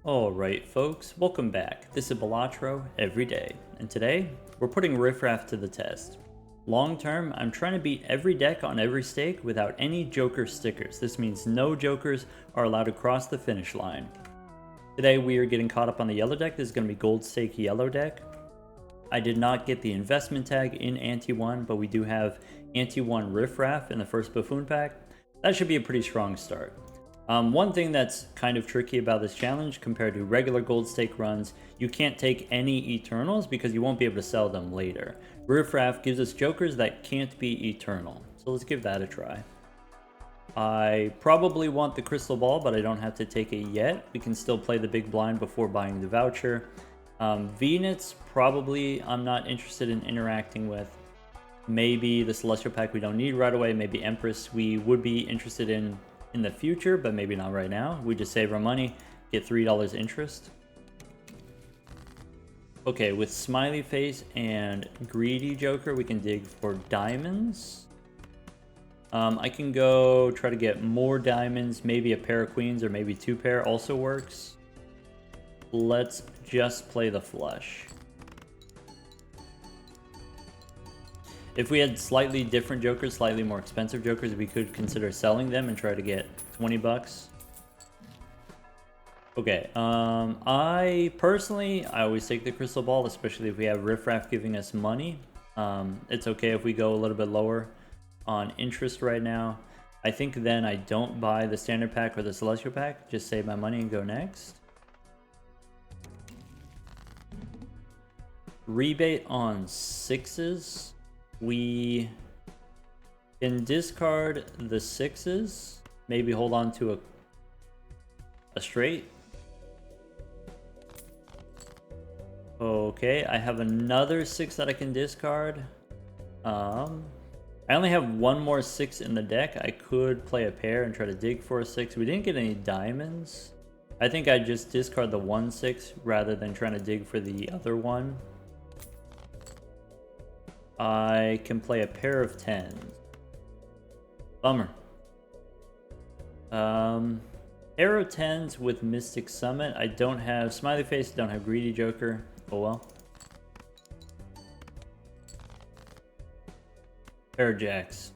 Alright folks, welcome back. This is Balatro every day, and today we're putting Riffraff to the test. Long term, I'm trying to beat every deck on every stake without any Joker stickers. This means no Jokers are allowed to cross the finish line. Today we are getting caught up on the yellow deck. This is going to be gold stake yellow deck. I did not get the investment tag in Anti-1, but we do have Anti-1 Riffraff in the first Buffoon pack. That should be a pretty strong start. One thing that's kind of tricky about this challenge compared to regular gold stake runs, you can't take any Eternals because you won't be able to sell them later. Riffraff gives us Jokers that can't be Eternal, so let's give that a try. I probably want the Crystal Ball, but I don't have to take it yet. We can still play the Big Blind before buying the voucher. Venus, probably I'm not interested in interacting with. Maybe the Celestial Pack we don't need right away. Maybe Empress we would be interested in the future, but maybe not right now. We just save our money, get $3 interest. Okay, with Smiley Face and Greedy Joker, we can dig for diamonds. I can go try to get more diamonds, maybe a pair of queens or maybe two pair also works. Let's just play the flush. If we had slightly different Jokers, slightly more expensive Jokers, we could consider selling them and try to get 20 bucks. Okay, I always take the Crystal Ball, especially if we have Riffraff giving us money. It's okay if we go a little bit lower on interest right now. I think then I don't buy the Standard Pack or the Celestial Pack, just save my money and go next. Rebate on sixes. We can discard the sixes, maybe hold on to a straight. Okay, I have another six that I can discard. I only have one more six in the deck. I could play a pair and try to dig for a six. We didn't get any diamonds. I think I just discard the 1-6 rather than trying to dig for the other one. I can play a pair of 10s. Bummer. Arrow 10s with Mystic Summit. I don't have Smiley Face, don't have Greedy Joker. Oh well. Pair of Jacks.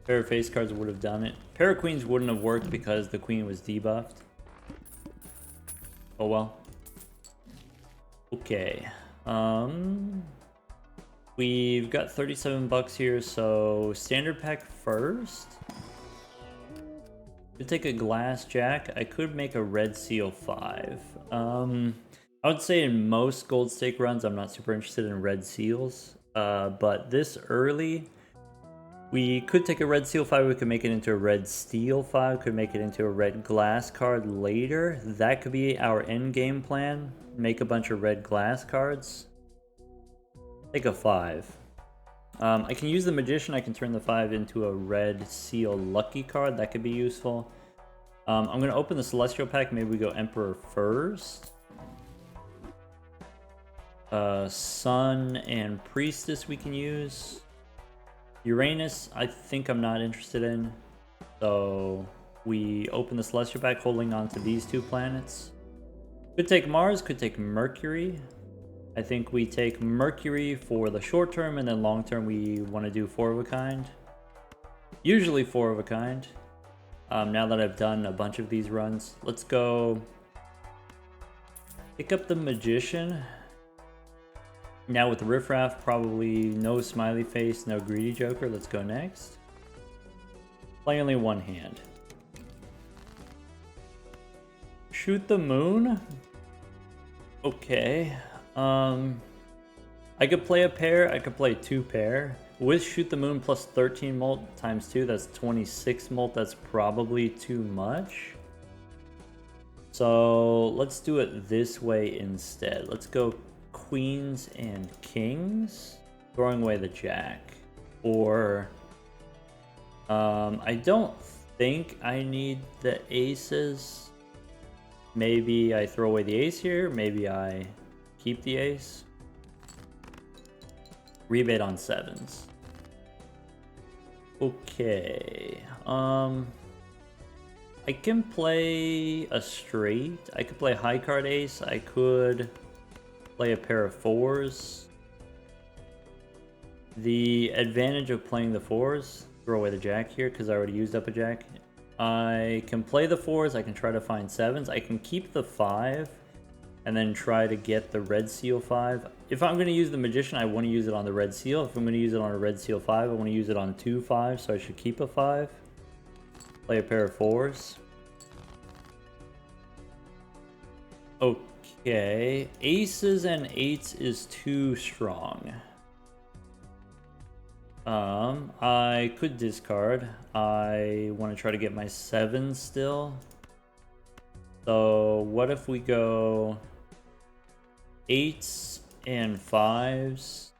Pair of face cards would have done it. Pair of Queens wouldn't have worked because the Queen was debuffed. Oh well. Okay. We've got 37 bucks here, so Standard Pack first. Could take a Glass Jack. I could make a Red Seal 5. I would say in most gold stake runs, I'm not super interested in Red Seals. But this early, we could take a Red Seal 5, we could make it into a Red Steel 5, could make it into a Red Glass card later. That could be our end game plan. Make a bunch of red glass cards. Take a 5. I can use the Magician, I can turn the 5 into a Red Seal Lucky card, that could be useful. I'm going to open the Celestial Pack, maybe we go Emperor first. Sun and Priestess we can use. Uranus, I think I'm not interested in. So we open the Celestial Pack holding on to these two planets. Could take Mars, could take Mercury. I think we take Mercury for the short term, and then long term we want to do 4 of a kind. Usually 4 of a kind. Now that I've done a bunch of these runs, let's go pick up the Magician. Now with Riffraff, probably no Smiley Face, no Greedy Joker. Let's go next. Play only one hand. Shoot the Moon. Okay. I could play a pair. I could play 2 pair. With Shoot the Moon plus 13 mult times 2, that's 26 mult. That's probably too much. So let's do it this way instead. Let's go Queens and Kings, throwing away the Jack. Or I don't think I need the aces. Maybe I throw away the ace here, maybe I keep the ace. Rebate on 7s. Okay. I can play a straight. I could play high card ace. I could play a pair of fours. The advantage of playing the fours, throw away the jack here because I already used up a jack. I can play the fours. I can try to find sevens. I can keep the 5 and then try to get the red seal 5. If I'm going to use the magician, I want to use it on the red seal. If I'm going to use it on a red seal 5, I want to use it on 2 5s, so I should keep a 5. Play a pair of fours. Okay, aces and 8s is too strong. I could discard. I want to try to get my 7 still. So what if we go 8s and 5s?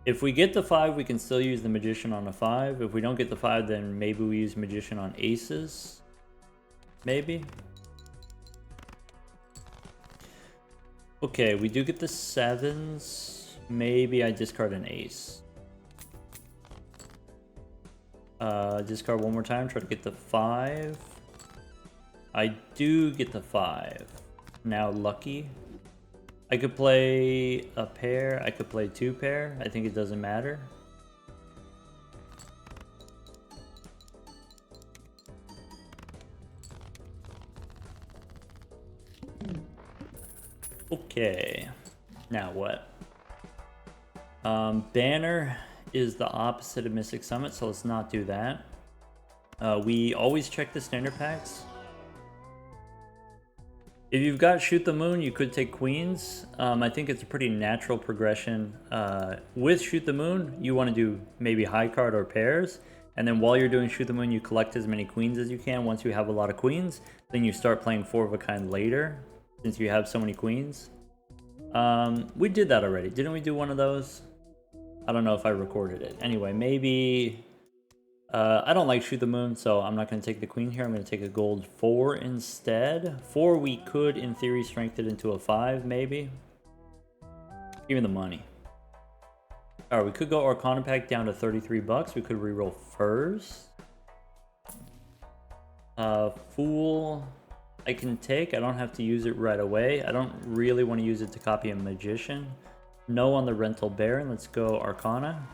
If we get the 5, we can still use the magician on a 5. If we don't get the 5, then maybe we use magician on aces. Maybe. Okay, we do get the 7s. Maybe I discard an ace. Discard one more time, try to get the 5. I do get the 5. Now lucky. I could play a pair, I could play 2 pair. I think it doesn't matter. Okay, now what? Banner is the opposite of Mystic Summit, so let's not do that. We always check the standard packs. If you've got Shoot the Moon, you could take queens. I think it's a pretty natural progression. With Shoot the Moon, you want to do maybe high card or pairs. And then while you're doing Shoot the Moon, you collect as many queens as you can. Once you have a lot of queens, then you start playing 4 of a kind later, since you have so many queens. We did that already. Didn't we do one of those? I don't know if I recorded it. Anyway, maybe... I don't like Shoot the Moon, so I'm not going to take the queen here. I'm going to take a gold 4 instead. 4 we could, in theory, strengthen it into a 5, maybe. Even the money. Alright, we could go Arcana Pack down to 33 bucks. We could reroll first. Fool, I can take. I don't have to use it right away. I don't really want to use it to copy a Magician. No on the Rental Baron. Let's go Arcana.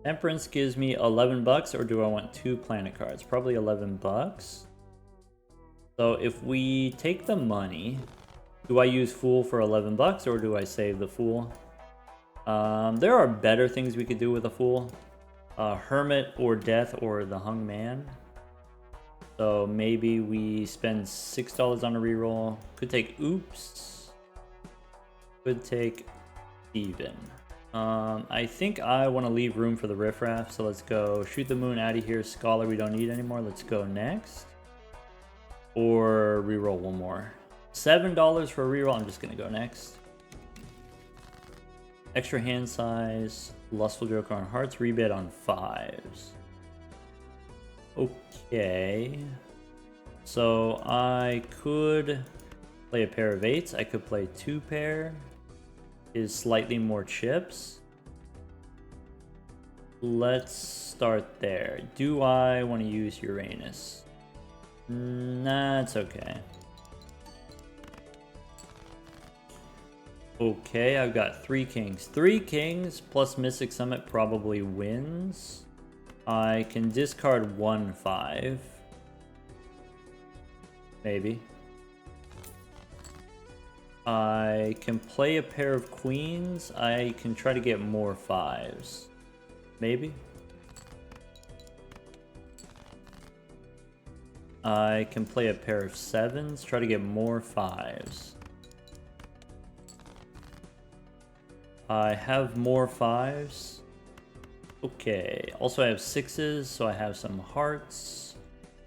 Temperance gives me 11 bucks, or do I want 2 planet cards? Probably 11 bucks. So if we take the money, do I use Fool for 11 bucks, or do I save the Fool? There are better things we could do with a Fool. Hermit or Death or the Hung Man. So maybe we spend $6 on a reroll. Could take Oops. Could take Even. I think I want to leave room for the riffraff, so let's go Shoot the Moon out of here. Scholar we don't need anymore. Let's go next. Or reroll one more. $7 for a reroll. I'm just going to go next. Extra hand size. Lustful Joker on hearts. Rebid on 5s. Okay. So I could play a pair of 8s. I could play 2 pair. Is slightly more chips. Let's start there. Do I want to use Uranus? Nah, it's okay. Okay, I've got 3 kings. 3 kings plus Mystic Summit probably wins. I can discard 1 5. Maybe. I can play a pair of queens. I can try to get more 5s. Maybe. I can play a pair of 7s. Try to get more 5s. I have more 5s. Okay. Also, I have 6s, so I have some hearts.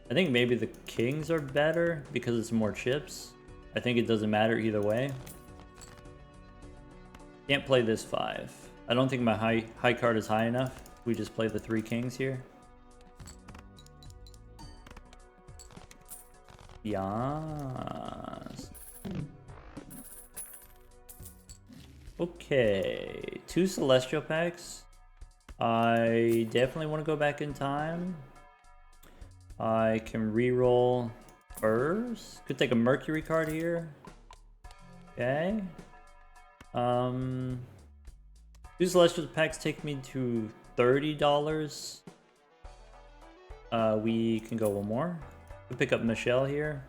I think maybe the kings are better because it's more chips. I think it doesn't matter either way. Can't play this 5. I don't think my high card is high enough. We just play the 3 kings here. Yes. Okay. 2 celestial packs. I definitely want to go back in time. I can reroll first. Could take a Mercury card here. Okay. Two Celestial packs take me to $30. We can go one more. We'll pick up Michelle here.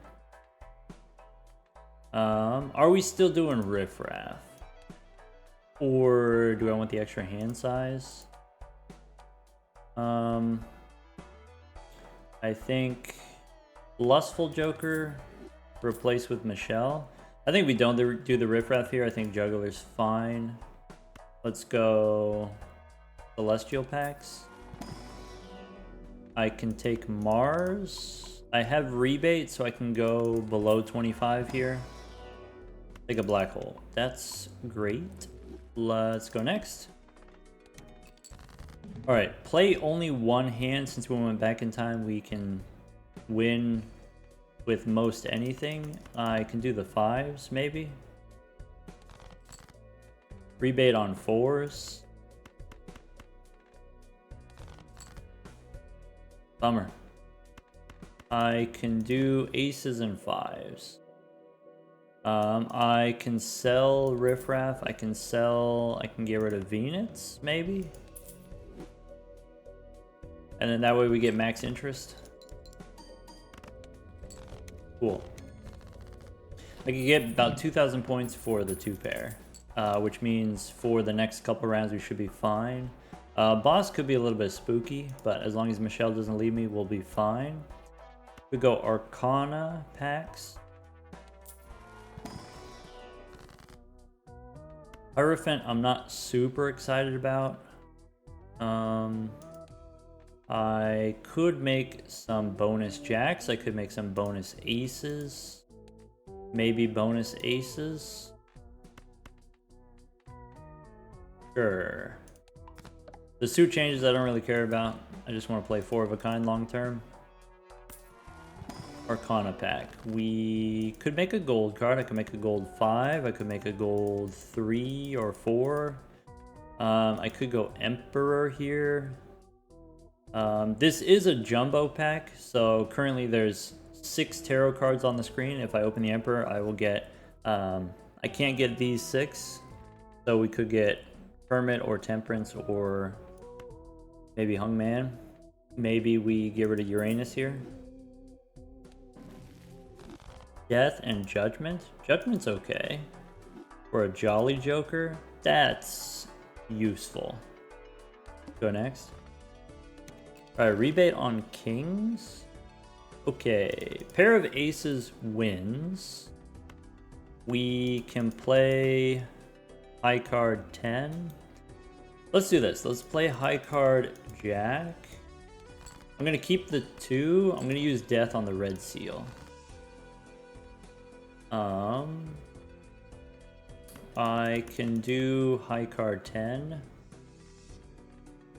Are we still doing Riff Raff? Or do I want the extra hand size? I think Lustful Joker replaced with Michelle. I think we don't do the Riff Raff here. I think Juggler's fine. Let's go Celestial packs. I can take Mars. I have rebate, so I can go below 25 here. Take a black hole. That's great. Let's go next. Alright, play only one hand. Since we went back in time, we can win with most anything. I can do the 5s, maybe. Rebate on 4s. Bummer. I can do aces and 5s. I can sell Riff Raff. I can get rid of Venus, maybe. And then that way we get max interest. Cool. I can get about 2,000 points for the 2-pair, which means for the next couple rounds we should be fine. Boss could be a little bit spooky, but as long as Michelle doesn't leave me, we'll be fine. We go Arcana packs. Hierophant, I'm not super excited about. I could make some bonus jacks. I could make some bonus aces. Maybe bonus aces. Sure. The suit changes I don't really care about. I just want to play 4 of a kind long term. Arcana pack. We could make a gold card. I could make a gold 5. I could make a gold 3 or 4. I could go Emperor here. This is a jumbo pack, so currently there's 6 tarot cards on the screen. If I open the Emperor, I will get, I can't get these 6, so we could get Hermit or Temperance or maybe Hungman. Maybe we get rid of Uranus here. Death and Judgment. Judgment's okay. For a Jolly Joker, that's useful. Go next. Alright, rebate on kings. Okay, pair of aces wins. We can play high card 10. Let's do this. Let's play high card jack. I'm gonna keep the 2. I'm gonna use death on the red seal. I can do high card 10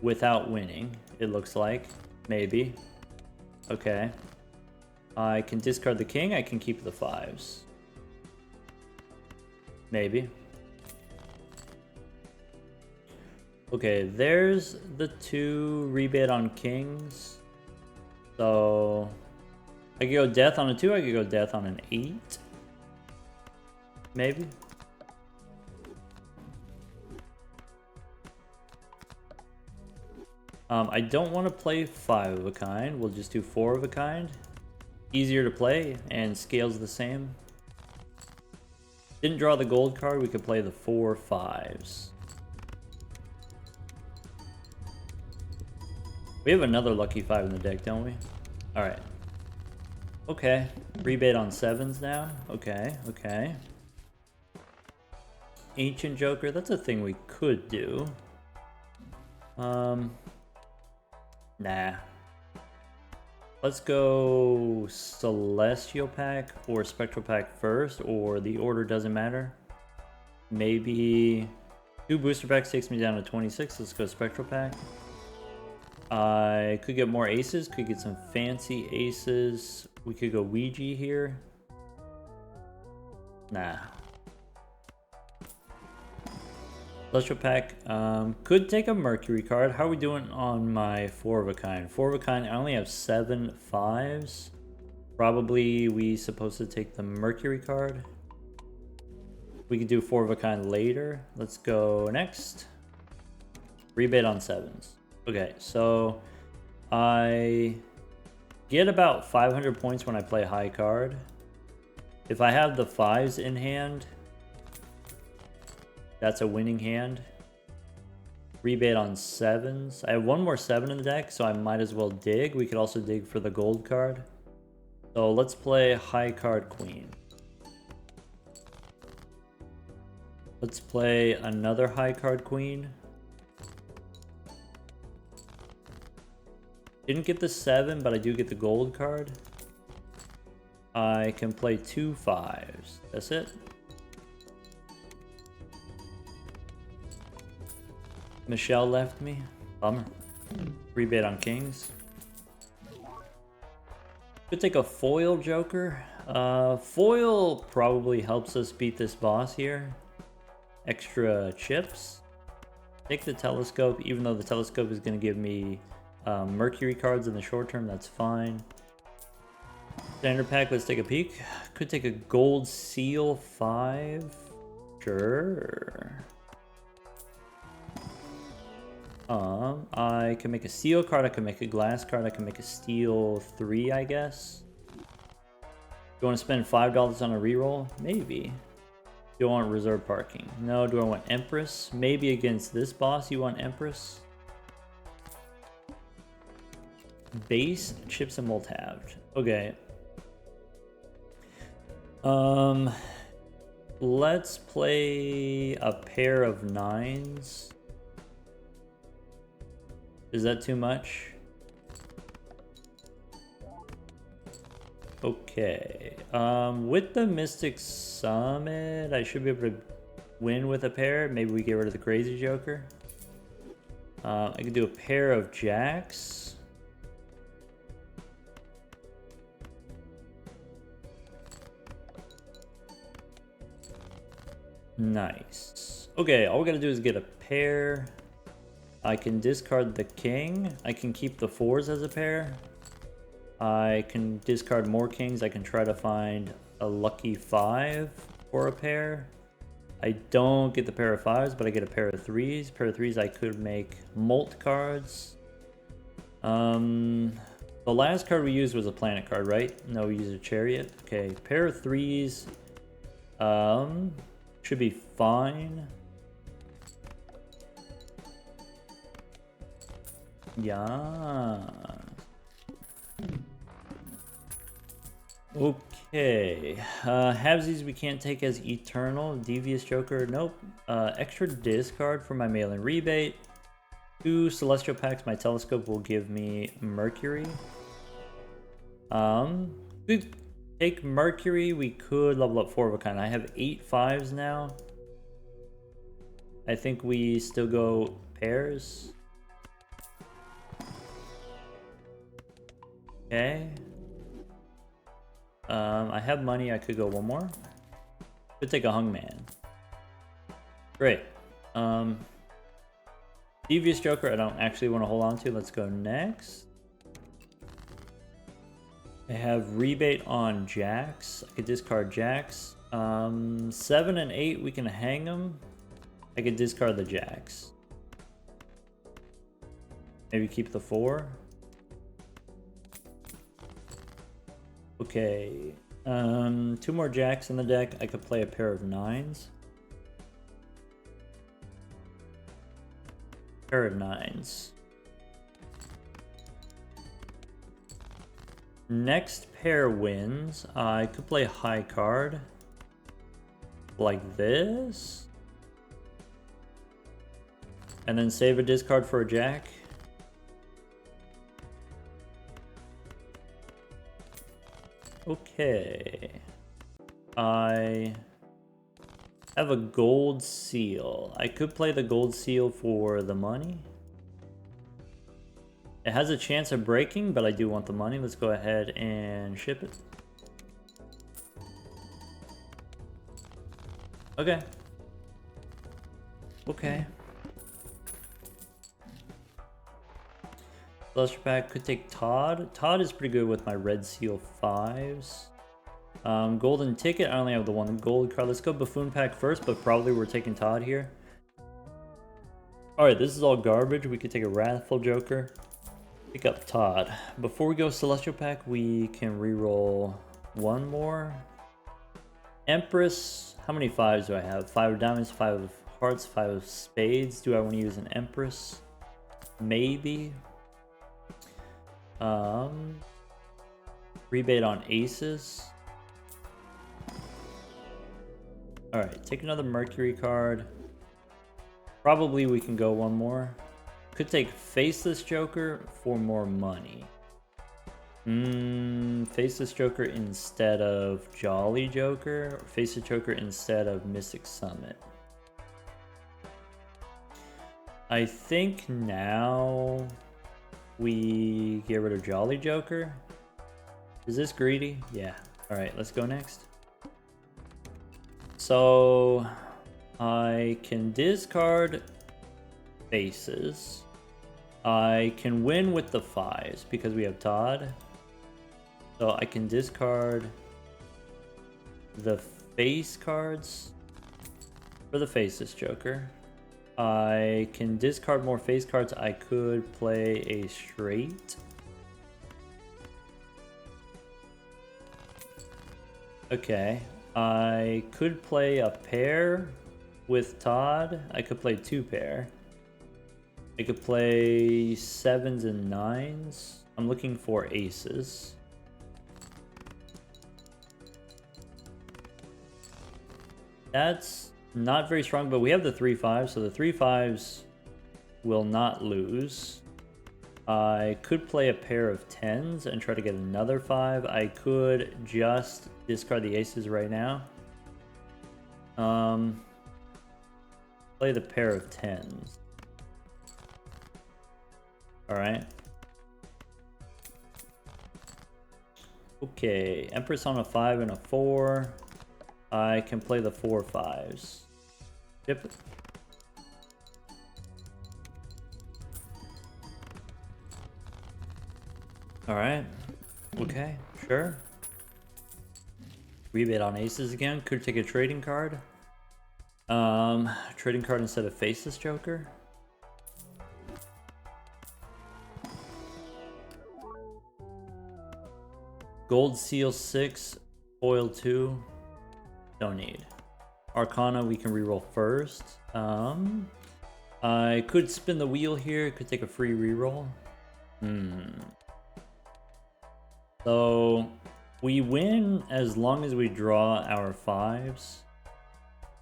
without winning, it looks like. Maybe. Okay. I can discard the king. I can keep the 5s. Maybe. Okay, there's the 2 rebate on kings. So I could go death on a 2. I could go death on an 8. Maybe. I don't want to play 5 of a kind. We'll just do 4 of a kind. Easier to play and scales the same. Didn't draw the gold card. We could play the 4 5s. We have another lucky 5 in the deck, don't we? Alright. Okay. Rebate on 7s now. Okay, okay. Ancient Joker, that's a thing we could do. Nah. Let's go Celestial pack or Spectral pack first, or the order doesn't matter. Maybe 2 booster packs takes me down to 26. Let's go Spectral pack. I could get more aces, could get some fancy aces. We could go Ouija here. Nah. Celestial pack. Could take a Mercury card. How are we doing on my 4 of a kind? 4 of a kind, I only have 7 5s. Probably we supposed to take the Mercury card. We can do 4 of a kind later. Let's go next. Rebate on 7s. Okay, so I get about 500 points when I play high card. If I have the 5s in hand, that's a winning hand. Rebate on 7s. I have one more 7 in the deck, so I might as well dig. We could also dig for the gold card. So let's play high card queen. Let's play another high card queen. Didn't get the 7, but I do get the gold card. I can play 2 5s. That's it. Michelle left me. Bummer. Rebate on kings. Could take a foil joker. Foil probably helps us beat this boss here. Extra chips. Take the telescope, even though the telescope is going to give me Mercury cards in the short term, that's fine. Standard pack, let's take a peek. Could take a gold seal 5. Sure. I can make a steel card, I can make a glass card, I can make a steel 3, I guess. You want to spend $5 on a reroll? Maybe. Do I want reserve parking? No. Do I want Empress? Maybe against this boss you want Empress. Base, chips, and mold halved. Okay. Let's play a pair of 9s. Is that too much? Okay. With the Mystic Summit, I should be able to win with a pair. Maybe we get rid of the Crazy Joker. I could do a pair of jacks. Nice. Okay, all we gotta do is get a pair. I can discard the king. I can keep the 4s as a pair. I can discard more kings. I can try to find a lucky 5 for a pair. I don't get the pair of 5s, but I get a pair of 3s. Pair of 3s, I could make molt cards. The last card we used was a planet card, right? No, we used a chariot. Okay, pair of 3s. Should be fine. Yeah. Okay. Habsies we can't take as eternal. Devious Joker, nope. Extra discard for my mail-in rebate. 2 celestial packs. My telescope will give me Mercury. We take Mercury. We could level up 4 of a kind. I have 8 5s now. I think we still go pairs. Okay. I have money. I could go one more. Could take a hungman. Great. Devious Joker, I don't actually want to hold on to. Let's go next. I have rebate on jacks. I could discard jacks. 7 and 8, we can hang them. I could discard the jacks. Maybe keep the 4. Okay, 2 more jacks in the deck. I could play a pair of 9s. Pair of 9s. Next pair wins. I could play high card. Like this. And then save a discard for a jack. Okay. I have a gold seal. I could play the gold seal for the money. It has a chance of breaking, but I do want the money. Let's go ahead and ship it. Okay. Okay. Celestial pack could take Todd. Todd is pretty good with my red seal 5s. Golden ticket, I only have the one gold card. Let's go buffoon pack first, but probably we're taking Todd here. Alright, this is all garbage. We could take a Wrathful Joker. Pick up Todd. Before we go celestial pack, we can reroll one more. Empress. How many 5s do I have? 5 of diamonds, 5 of hearts, 5 of spades. Do I want to use an Empress? Maybe. Rebate on aces. Alright, take another Mercury card. Probably we can go one more. Could take Faceless Joker for more money. Faceless Joker instead of Jolly Joker. Or Faceless Joker instead of Mystic Summit. I think now we get rid of Jolly Joker. Is this greedy? Yeah. Alright, let's go next. So I can discard faces. I can win with the 5s because we have Todd. So I can discard the face cards for the Faceless Joker. I can discard more face cards. I could play a straight. Okay. I could play a pair with Todd. I could play 2 pair. I could play 7s and 9s. I'm looking for aces. That's not very strong, but we have the 3-5s, so the 3-5s will not lose. I could play a pair of 10s and try to get another 5. I could just discard the aces right now. Play the pair of 10s. Alright. Okay, Empress on a 5 and a 4. I can play the 4-5s. Yep. Alright. Okay, sure. Rebate on aces again. Could take a trading card. Trading card instead of Faceless Joker. Gold Seal 6, Foil 2. Don't need. Arcana we can reroll first. I could spin the wheel here. Could take a free reroll. So we win as long as we draw our 5s.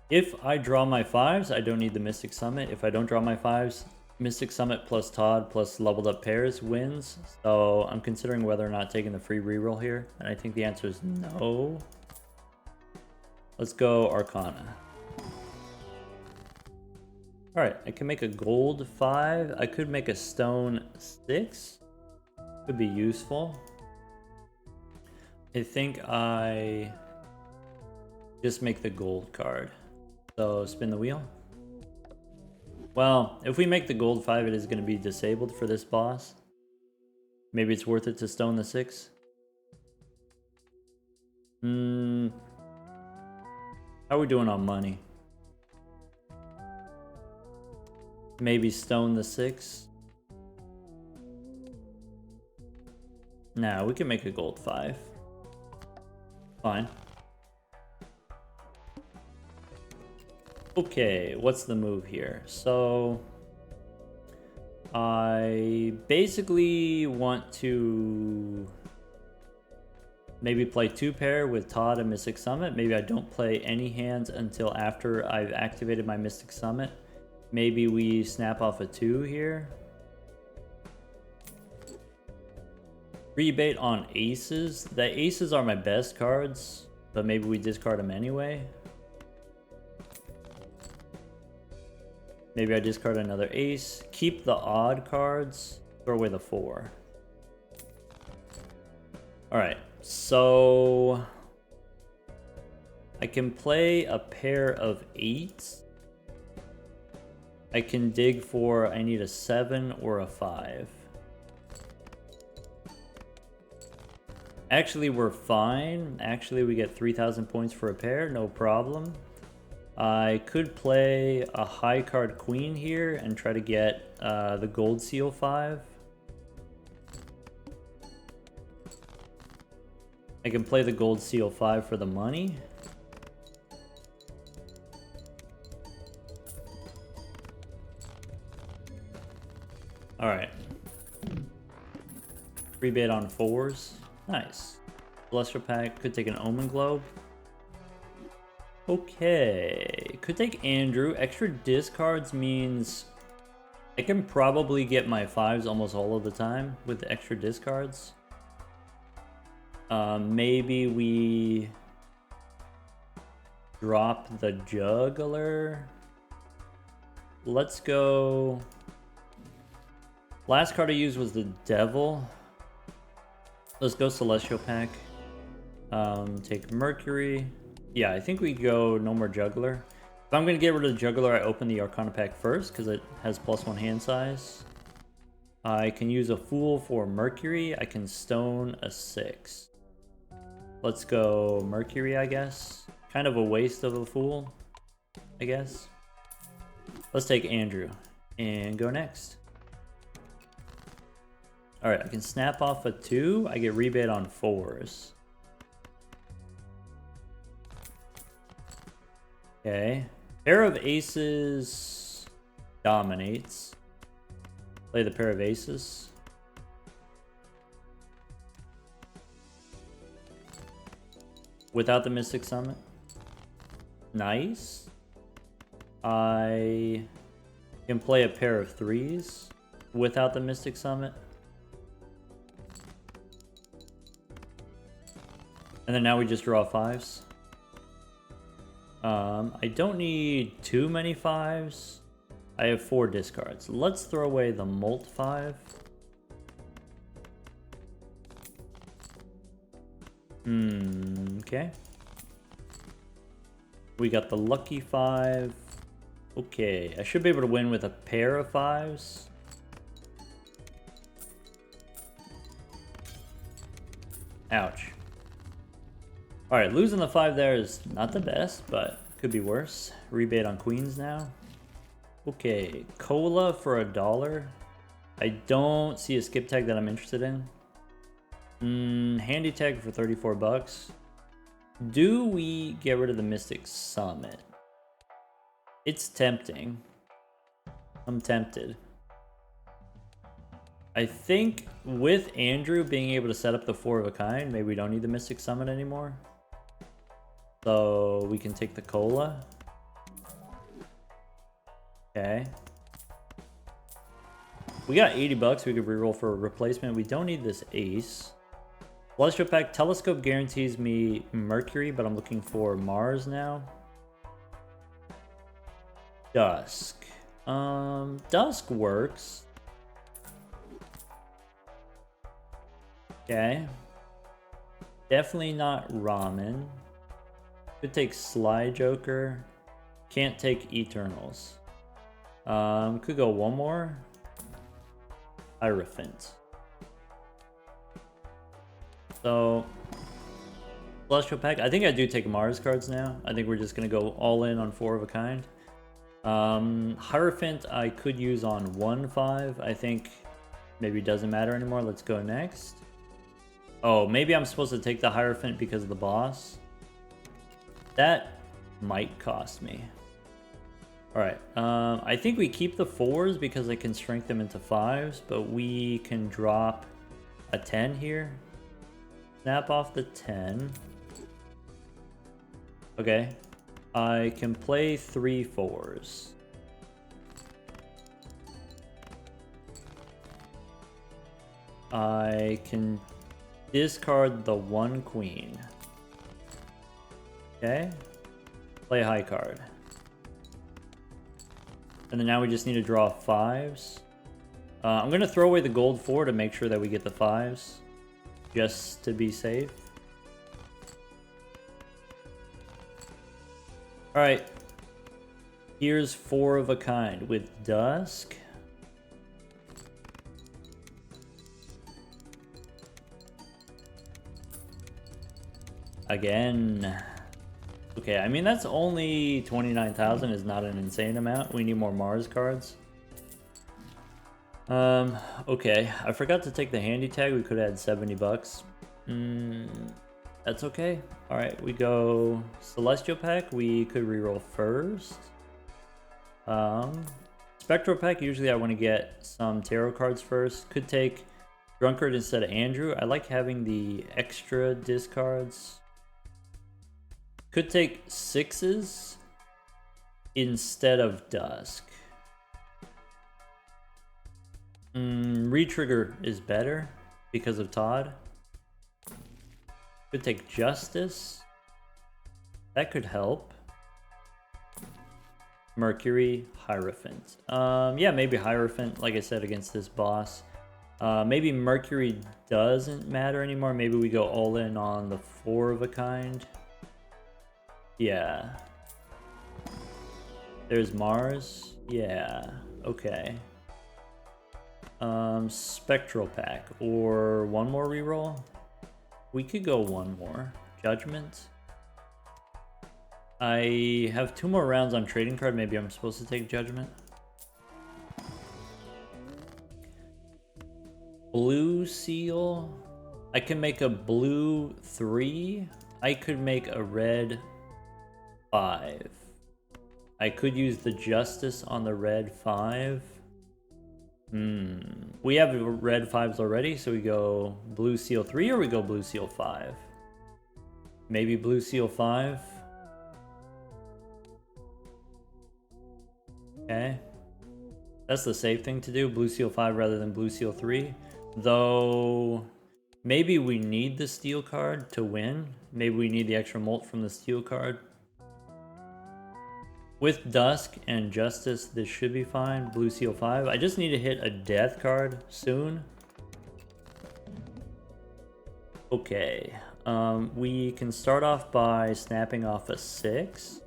If I draw my 5s, I don't need the Mystic Summit. If I don't draw my 5s, Mystic Summit plus Todd plus leveled up pairs wins. So I'm considering whether or not taking the free reroll here. And I think the answer is no. Let's go Arcana. Alright, I can make a gold 5. I could make a stone 6. Could be useful. I think I just make the gold card. So spin the wheel. Well, if we make the gold 5, it is going to be disabled for this boss. Maybe it's worth it to stone the 6. How are we doing on money? Maybe stone the 6. Nah, we can make a gold 5. Fine. Okay, what's the move here? So I basically want to maybe play 2 pair with Todd and Mystic Summit. Maybe I don't play any hands until after I've activated my Mystic Summit. Maybe we snap off a 2 here. Rebate on aces. The aces are my best cards, but maybe we discard them anyway. Maybe I discard another ace. Keep the odd cards. Throw away the 4. Alright, so I can play a pair of 8s. I can dig for, I need a 7 or a 5. Actually, we're fine. Actually, we get 3,000 points for a pair, no problem. I could play a high card queen here and try to get the gold seal 5. I can play the gold seal 5 for the money. Alright. Free bait on 4s. Nice. Celestial pack. Could take an Omen Globe. Okay. Could take Andrew. Extra discards means I can probably get my 5s almost all of the time with the extra discards. Maybe we drop the juggler. Let's go. Last card I used was the devil. Let's go celestial pack. Take Mercury. Yeah, I think we go no more juggler. If I'm gonna get rid of the juggler, I open the Arcana pack first because it has +1 hand size. I can use a fool for Mercury. I can stone a 6. Let's go Mercury, I guess. Kind of a waste of a fool, I guess. Let's take Andrew and go next. Alright, I can snap off a 2. I get rebate on 4s. Okay. Pair of aces dominates. Play the pair of aces. Without the Mystic Summit. Nice. I can play a pair of 3s without the Mystic Summit. And then now we just draw 5s. I don't need too many 5s. I have 4 discards. Let's throw away the Molt 5. Okay. We got the lucky 5. Okay, I should be able to win with a pair of 5s. Ouch. Alright, losing the 5 there is not the best, but could be worse. Rebate on queens now. Okay, cola for $1. I don't see a skip tag that I'm interested in. Handy tag for 34 bucks. Do we get rid of the Mystic Summit? It's tempting. I'm tempted. I think with Andrew being able to set up the 4 of a kind, maybe we don't need the Mystic Summit anymore. So we can take the cola. Okay. We got 80 bucks. We could reroll for a replacement. We don't need this ace. Celestial pack. Telescope guarantees me Mercury, but I'm looking for Mars now. Dusk. Dusk works. Okay. Definitely not Ramen. Could take Sly Joker. Can't take Eternals. Could go one more. Hierophant. So, Celestial pack. I think I do take Mars cards now. I think we're just going to go all in on 4 of a kind. Hierophant I could use on 1/5. I think maybe it doesn't matter anymore. Let's go next. Oh, maybe I'm supposed to take the Hierophant because of the boss. That might cost me. Alright, I think we keep the 4s because I can strength them into 5s, but we can drop a 10 here. Snap off the 10. Okay. I can play 3 4s. I can discard the 1 queen. Okay. Play a high card. And then now we just need to draw 5s. I'm going to throw away the gold 4 to make sure that we get the 5s. Just to be safe. Alright. Here's 4 of a kind with Dusk. Again. Okay, I mean, that's only 29,000 is not an insane amount. We need more Mars cards. Okay, I forgot to take the handy tag. We could have had 70 bucks. That's okay. Alright, we go Celestial Pack. We could reroll first. Spectral Pack, usually I want to get some tarot cards first. Could take Drunkard instead of Andrew. I like having the extra discards. Could take 6s instead of Dusk. Retrigger is better because of Todd. Could take Justice. That could help. Mercury, Hierophant. Yeah, maybe Hierophant, like I said, against this boss. Maybe Mercury doesn't matter anymore. Maybe we go all in on the 4 of a kind. Yeah. There's Mars. Yeah. Okay. Spectral Pack. Or one more reroll? We could go one more. Judgment. I have 2 more rounds on trading card. Maybe I'm supposed to take Judgment. Blue Seal. I can make a blue 3. I could make a red 5. I could use the Justice on the red 5. We have red 5s already, so we go Blue Seal 3 or we go Blue Seal 5? Maybe Blue Seal 5. Okay. That's the safe thing to do, Blue Seal 5 rather than Blue Seal 3. Though, maybe we need the steel card to win. Maybe we need the extra molt from the steel card. With Dusk and Justice, this should be fine. Blue Seal 5. I just need to hit a death card soon. Okay. We can start off by snapping off a 6.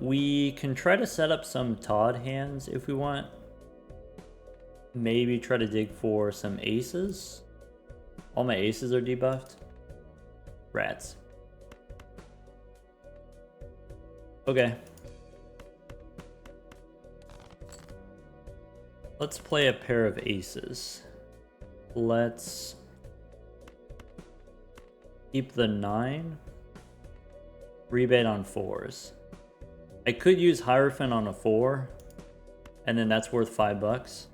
We can try to set up some Todd hands if we want. Maybe try to dig for some aces. All my aces are debuffed. Rats. Okay. Let's play a pair of aces. Let's keep the 9. Rebate on 4s. I could use Hierophant on a 4, and then that's worth $5.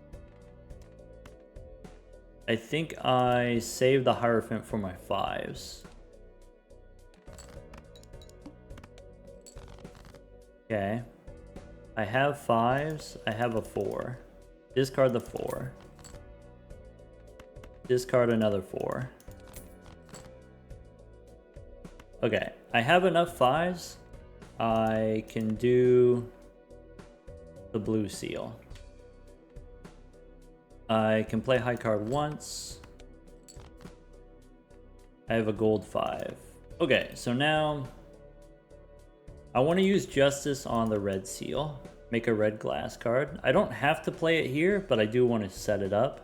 I think I saved the Hierophant for my 5s. Okay. I have 5s. I have a 4. Discard the 4. Discard another 4. Okay. I have enough 5s. I can do the Blue Seal. I can play high card once. I have a gold 5. Okay, so now I want to use Justice on the red seal. Make a red glass card. I don't have to play it here, but I do want to set it up.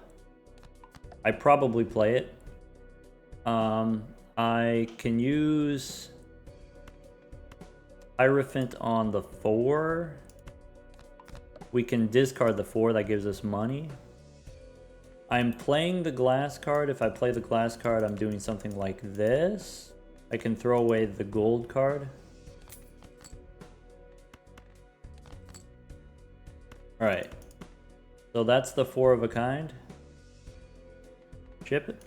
I probably play it. I can use Hierophant on the 4. We can discard the 4, that gives us money. I'm playing the glass card. If I play the glass card, I'm doing something like this. I can throw away the gold card. Alright. So that's the 4 of a kind. Chip it.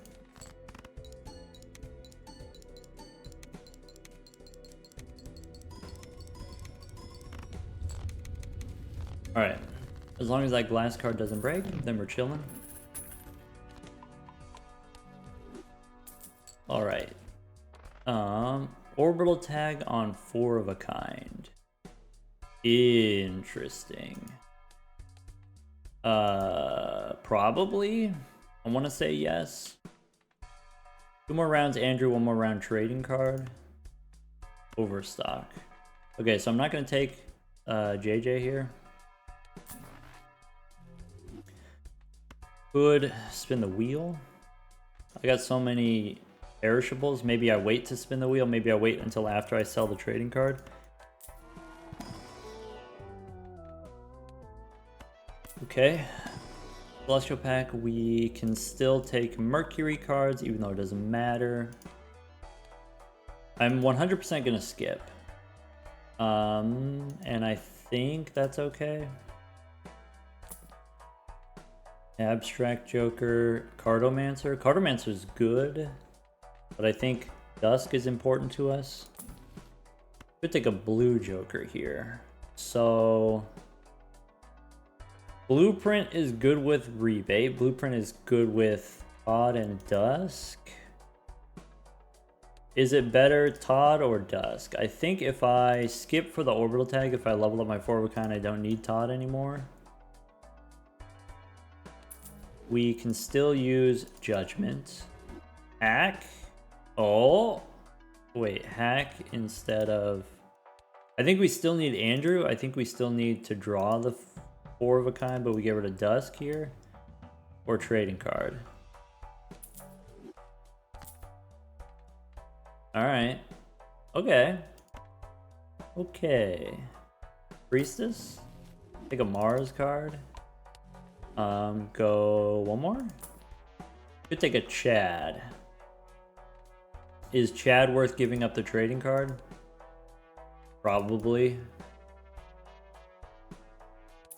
Alright. As long as that glass card doesn't break, then we're chilling. Alright. Orbital tag on 4 of a kind. Interesting. Probably. I want to say yes. 2 more rounds Andrew, 1 more round trading card. Overstock. Okay, so I'm not going to take JJ here. Could spin the wheel. I got so many perishables. Maybe I wait to spin the wheel. Maybe I wait until after I sell the trading card. Okay. Celestial pack, we can still take Mercury cards, even though it doesn't matter. I'm 100% gonna skip. And I think that's okay. Abstract Joker, Cartomancer. Cartomancer's good, but I think Dusk is important to us. Could take a blue Joker here. So Blueprint is good with Rebate. Blueprint is good with Todd and Dusk. Is it better Todd or Dusk? I think if I skip for the orbital tag, if I level up my 4 of a kind, I don't need Todd anymore. We can still use Judgment. Hack. Oh. Wait, hack instead of... I think we still need Andrew. I think we still need to draw the 4 of a kind, but we get rid of Dusk here. Or trading card. Alright. Okay. Okay. Priestess. Take a Mars card. Go one more. Could take a Chad. Is Chad worth giving up the trading card? Probably.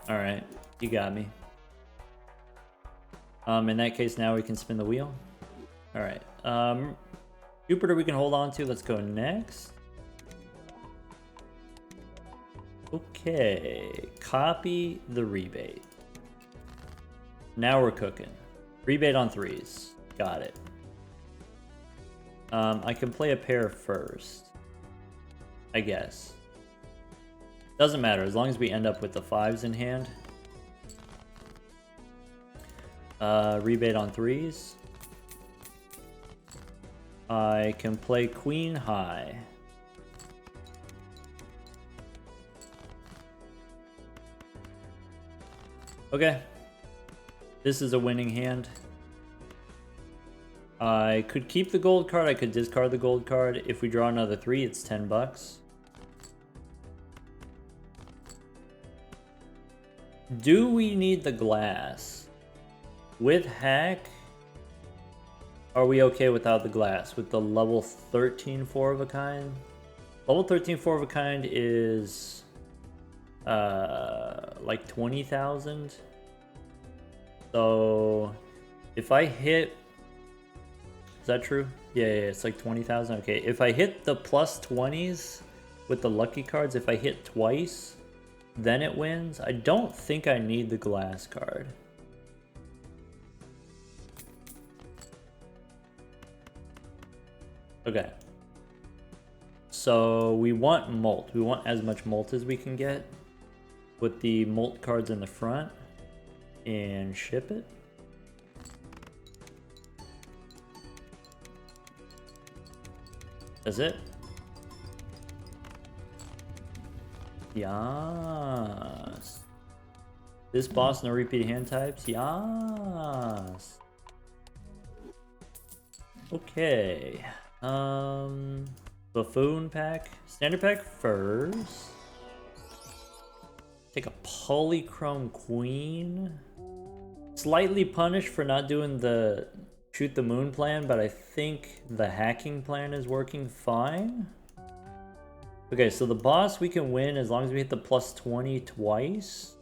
Alright, you got me. In that case, now we can spin the wheel. Alright. Jupiter we can hold on to. Let's go next. Okay. Copy the rebate. Now we're cooking. Rebate on 3s. Got it. I can play a pair first. I guess. Doesn't matter as long as we end up with the 5s in hand. Rebate on 3s. I can play Queen High. Okay. This is a winning hand. I could keep the gold card. I could discard the gold card. If we draw another 3, it's 10 bucks. Do we need the glass? With hack, are we okay without the glass? With the level 13 4 of a kind? Level 13 4 of a kind is like 20,000. So if I hit, is that true? Yeah, it's like 20,000. Okay, if I hit the plus 20s with the lucky cards, if I hit twice, then it wins. I don't think I need the glass card. Okay. So we want Molt. We want as much Molt as we can get. Put the Molt cards in the front and ship it. That's it. Yes. This boss, no repeat hand types. Yes. Okay. Buffoon pack. Standard pack first. Take a Polychrome Queen. Slightly punished for not doing the shoot the moon plan, but I think the hacking plan is working fine. Okay, so the boss we can win as long as we hit the plus 20 twice.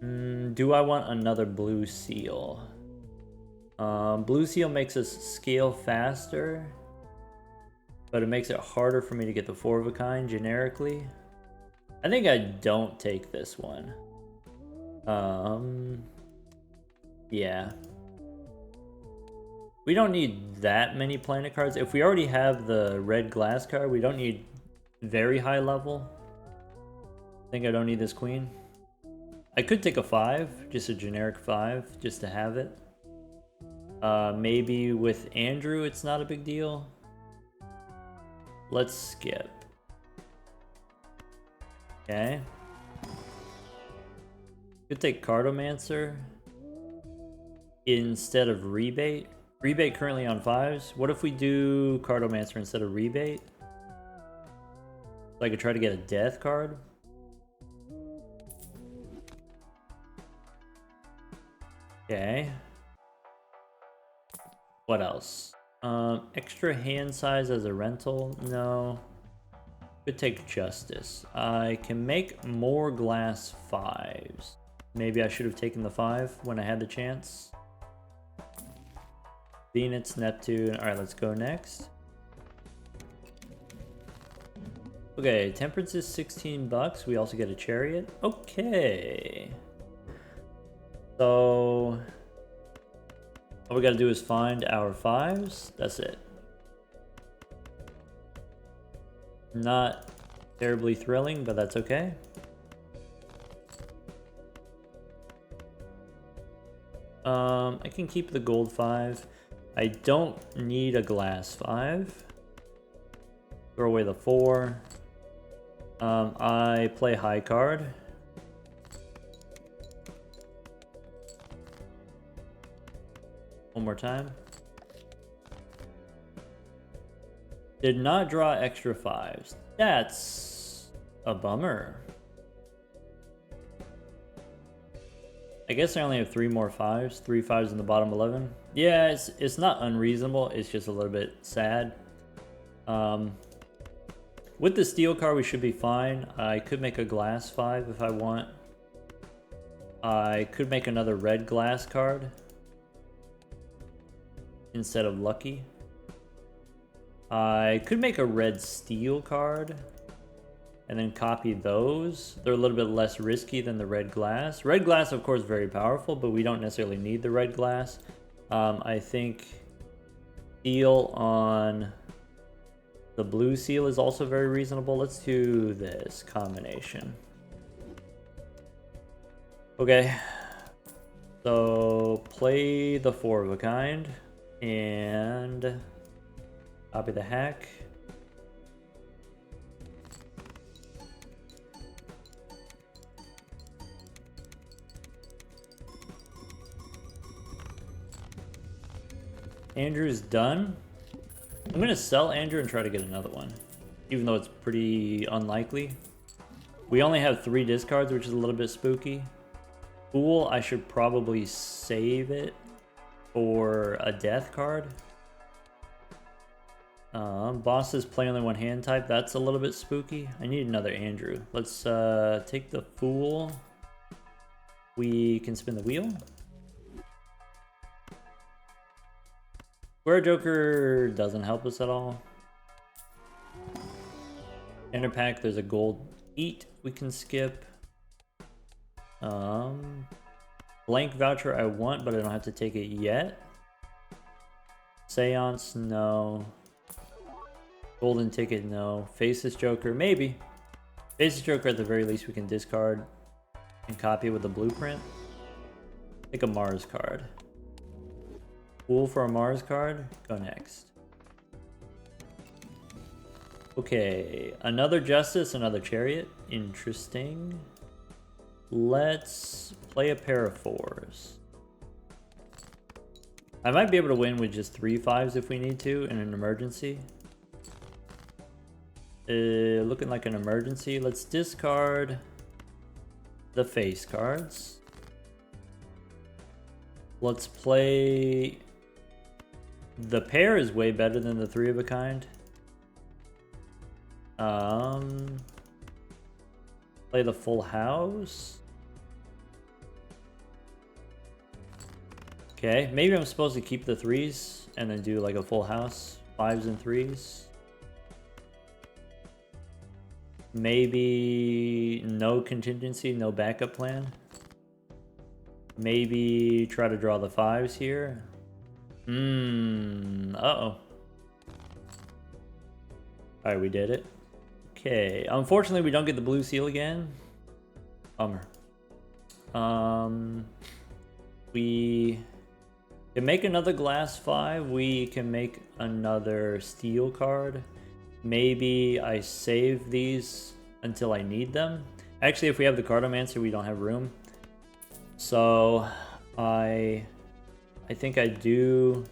Do I want another blue seal? Blue seal makes us scale faster, but it makes it harder for me to get the 4 of a kind generically. I think I don't take this one. Yeah. We don't need that many planet cards. If we already have the red glass card, we don't need very high level. I think I don't need this queen. I could take a 5, just a generic 5, just to have it. Maybe with Andrew, it's not a big deal. Let's skip. Okay. Could take Cartomancer instead of Rebate. Rebate currently on 5s. What if we do Cartomancer instead of Rebate? So I could try to get a death card. Okay. What else? Extra hand size as a rental? No. Could take Justice. I can make more glass 5s. Maybe I should have taken the 5 when I had the chance. Venus, Neptune. Alright, let's go next. Okay, Temperance is 16 bucks. We also get a Chariot. Okay. So all we gotta do is find our 5s. That's it. Not terribly thrilling, but that's okay. I can keep the gold 5. I don't need a glass 5. Throw away the 4. I play high card. One more time. Did not draw extra 5s. That's a bummer. I guess I only have 3 more 5s. 3 5s in the bottom 11. Yeah, it's not unreasonable. It's just a little bit sad. With the steel card, we should be fine. I could make a glass 5 if I want. I could make another red glass card instead of lucky. I could make a red steel card and then copy those. They're a little bit less risky than the red glass. Red glass, of course, very powerful, but we don't necessarily need the red glass. I think steel on the blue seal is also very reasonable. Let's do this combination. Okay. So play the 4 of a kind and copy the hack. Andrew's done. I'm gonna sell Andrew and try to get another one, even though it's pretty unlikely. We only have 3 discards, which is a little bit spooky. Fool, I should probably save it for a death card. Bosses play only 1 hand type. That's a little bit spooky. I need another Andrew. Let's take the Fool. We can spin the wheel. Square Joker doesn't help us at all. Enter pack, there's a gold eat we can skip. Blank voucher I want, but I don't have to take it yet. Seance, no. Golden ticket, no. Faceless Joker, maybe. Faceless Joker at the very least we can discard and copy with the blueprint. Take a Mars card. Fool for a Mars card. Go next. Okay, another Justice, another Chariot. Interesting. Let's play a pair of 4s. I might be able to win with just 3 5s if we need to in an emergency. Looking like an emergency. Let's discard the face cards. Let's play... The pair is way better than the 3 of a kind. Play the full house. Okay, maybe I'm supposed to keep the 3s and then do like a full house. 5s and 3s. Maybe no contingency, no backup plan. Maybe try to draw the 5s here. Uh-oh. Alright, we did it. Okay, unfortunately we don't get the blue seal again. Bummer. We can make another glass 5. We can make another steel card. Maybe I save these until I need them. Actually, if we have the Cartomancer, we don't have room. So I think I do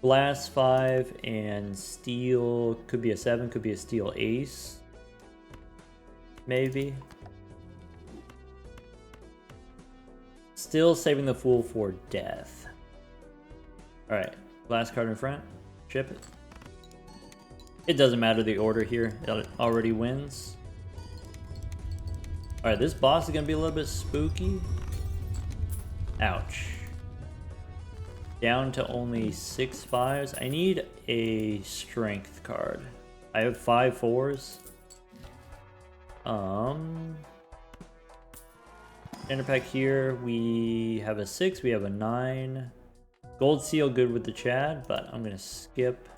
glass 5 and steel. Could be a 7, could be a steel ace. Maybe. Still saving the Fool for death. Alright, last card in front. Chip it. It doesn't matter the order here. It already wins. Alright, this boss is going to be a little bit spooky. Ouch. Down to only 6 5s. I need a strength card. I have 5 4s. Standard pack here, we have a 6, we have a 9. Gold seal good with the Chad, but I'm gonna skip.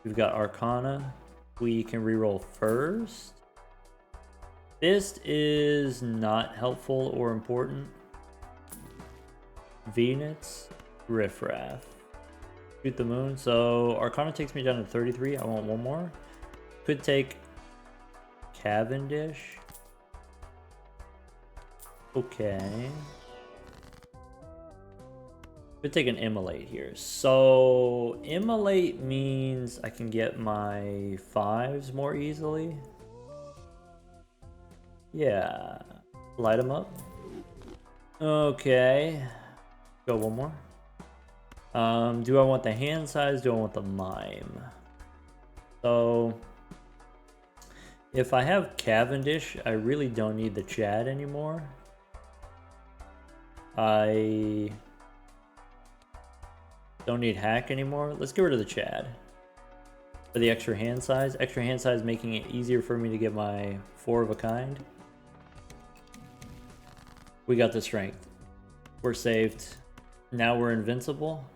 We've got Arcana. We can reroll first. Fist is not helpful or important. Venus, Riffraff. Shoot the moon. So Arcana takes me down to 33. I want one more. Could take Cavendish. Okay. Could take an Immolate here. So Immolate means I can get my 5s more easily. Yeah. Light them up. Okay. Go one more. Do I want the hand size? Do I want the mime? So if I have Cavendish, I really don't need the Chad anymore. I don't need hack anymore. Let's get rid of the Chad for the extra hand size. Extra hand size making it easier for me to get my 4 of a kind. We got the strength. We're saved. Now we're invincible.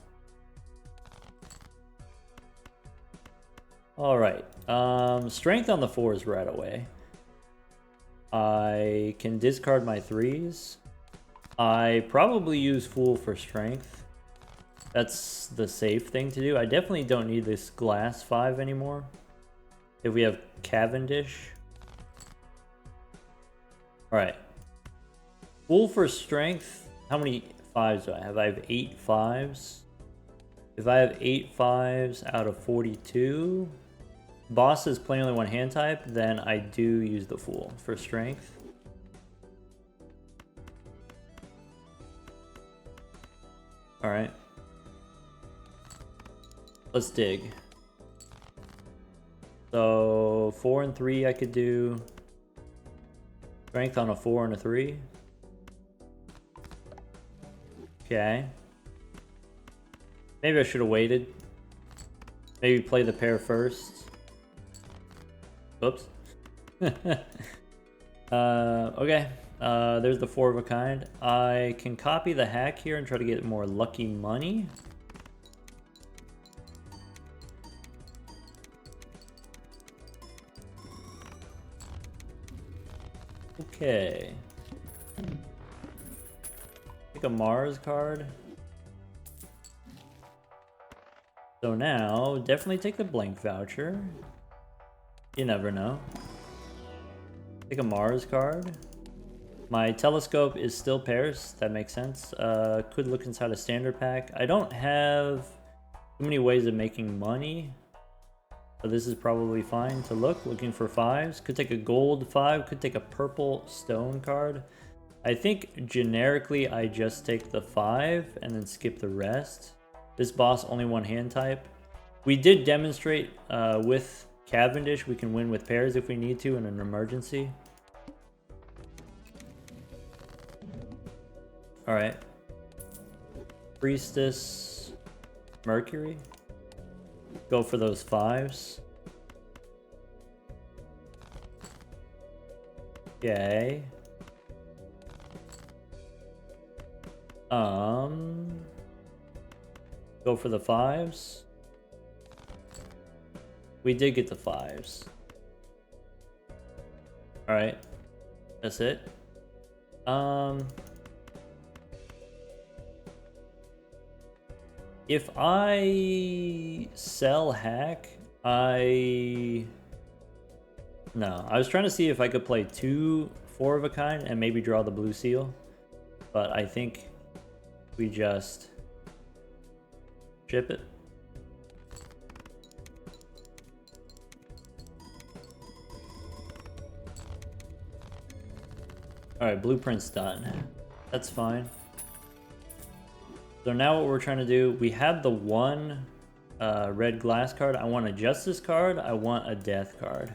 All right. Strength on the 4s right away. I can discard my 3s. I probably use Fool for strength. That's the safe thing to do. I definitely don't need this glass 5 anymore. If we have Cavendish. Alright. Fool for strength. How many 5s do I have? I have 8 5s. If I have 8 5s out of 42, bosses play only one hand type, then I do use the Fool for strength. Alright. Let's dig. So 4 and 3 I could do. Strength on a 4 and a 3. Okay. Maybe I should have waited. Maybe play the pair first. Oops. Okay. There's the 4 of a kind. I can copy the hack here and try to get more lucky money. Okay. Take a Mars card. So now, definitely take the blank voucher. You never know. Take a Mars card. My telescope is still pairs. That makes sense. Could look inside a standard pack. I don't have too many ways of making money. So this is probably fine to look. Looking for 5s. Could take a gold 5. Could take a purple stone card. I think generically I just take the 5 and then skip the rest. This boss only one hand type. We did demonstrate with Cavendish we can win with pairs if we need to in an emergency. Alright. Priestess. Mercury. Go for those 5s. Okay. Go for the 5s. We did get the 5s. Alright. That's it. If I sell hack, I No, I was trying to see if I could play 2 4 of a kind and maybe draw the blue seal, but I think we just ship it. Alright, blueprint's done. That's fine. So now what we're trying to do, we have the one red glass card. I want a justice card. I want a death card.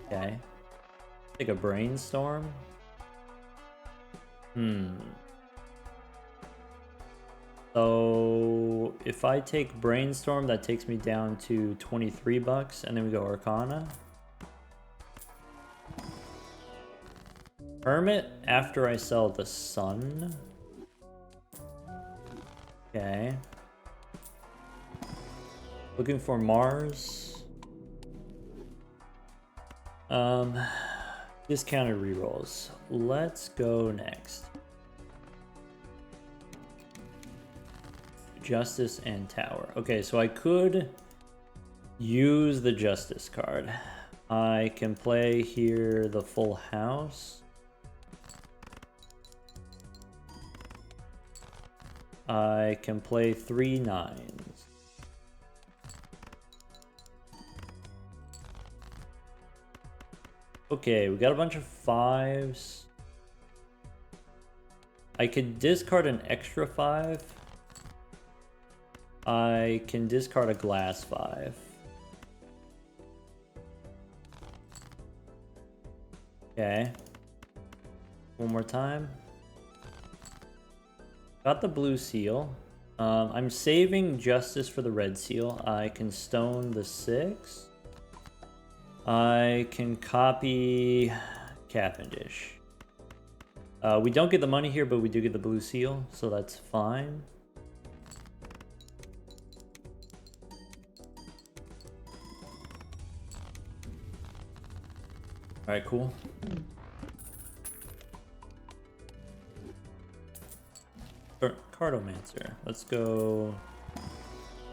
Okay. Take a brainstorm. So if I take brainstorm, that takes me down to 23 bucks, and then we go Arcana. Hermit after I sell the sun. Okay. Looking for Mars. Discounted rerolls. Let's go next. Justice and Tower. Okay, so I could use the Justice card. I can play here the Full House. I can play 3 9s. Okay, we got a bunch of 5s. I could discard an extra 5. I can discard a glass 5. Okay. One more time. Got the blue seal. I'm saving justice for the red seal. I can stone the 6. I can copy Cavendish. We don't get the money here, but we do get the blue seal, so that's fine. Alright, cool. Cartomancer. Let's go.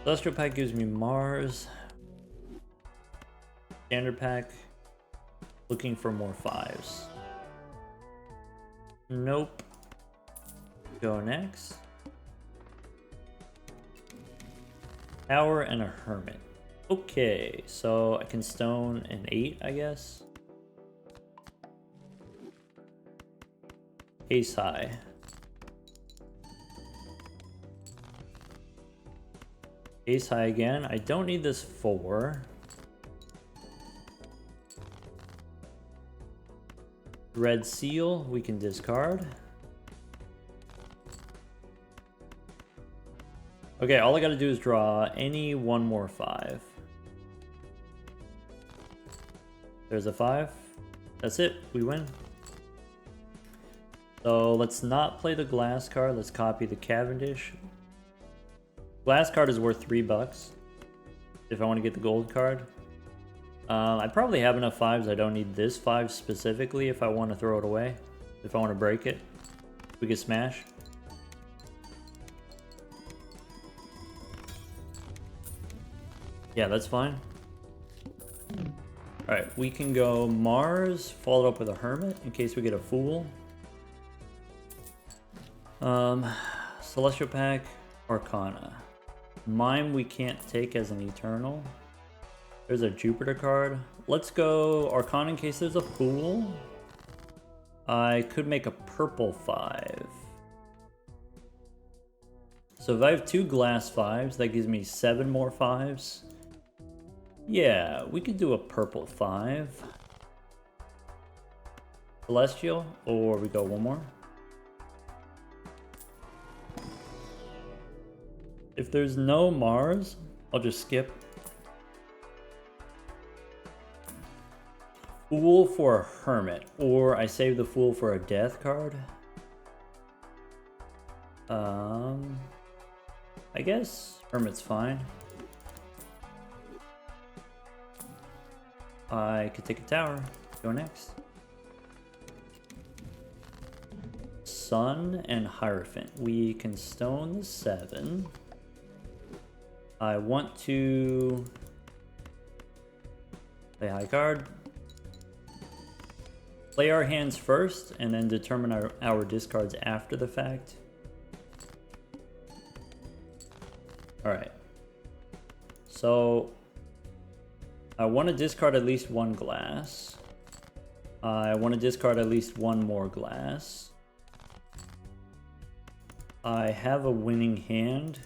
Celestial pack gives me Mars. Standard pack. Looking for more 5s. Nope. Go next. Tower and a Hermit. Okay, so I can stone an 8, I guess. Ace high. Ace high again. I don't need this 4. Red seal, we can discard. Okay, all I gotta do is draw any one more 5. There's a 5. That's it, we win. So let's not play the glass card, let's copy the Cavendish. Glass card is worth 3 bucks if I want to get the gold card. I probably have enough 5s. I don't need this 5 specifically if I want to throw it away. If I want to break it, we can smash. Yeah, that's fine. Alright, we can go Mars, followed up with a Hermit in case we get a Fool. Celestial pack, Arcana. Mime we can't take as an Eternal. There's a Jupiter card. Let's go Arcana in case there's a Fool. I could make a purple 5. So if I have 2 glass 5s, that gives me 7 more 5s. Yeah, we could do a purple 5. Celestial, or we go one more. If there's no Mars, I'll just skip. Fool for a Hermit, or I save the Fool for a Death card. I guess Hermit's fine. I could take a Tower. Go next. Sun and Hierophant. We can stone the 7. I want to Play high card. Play our hands first, and then determine our discards after the fact. Alright. So, I want to discard at least one glass. I want to discard at least one more glass. I have a winning hand.